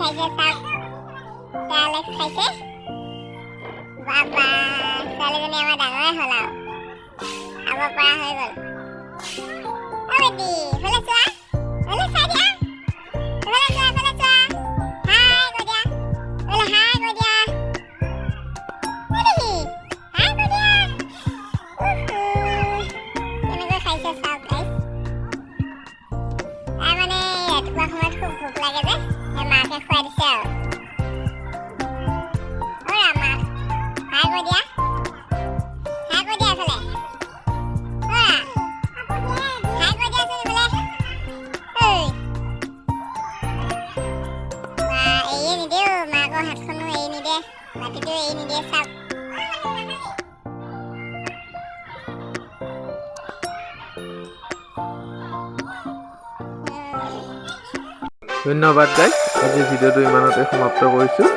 খাইছে চাওক চালেক্স খাইছে বাবা ছোৱালীজনী আমাৰ ডাঙৰে হ'ল আৰু খাব পৰা হৈ গ'ল অ বেটি ভালে চোৱা ভালে চাই দিয়া ভালে চোৱা হাই কৈ দিয়া ভালে হাই কৈ দিয়া বেটি হাই কৈ দিয়া কেনেকৈ খাইছে চাওক গাইছ তাৰ মানে ৰাতিপুৱা সময়ত খুব ভোক লাগে যে সেই মাকে খুৱাই দিছে আৰু হাই কৈ দিয়া এফালে হাই কৈ দিয়াচোন এফালে এৰিয়ে নিদিয়ে মাকৰ হাতখনো এৰি নিদিয়ে বাতিটো এৰি নিদিয়ে চাওক ধন্যবাদ গাইজ আজি ভিডিঅ'টো ইমানতে সমাপ্ত কৰিছোঁ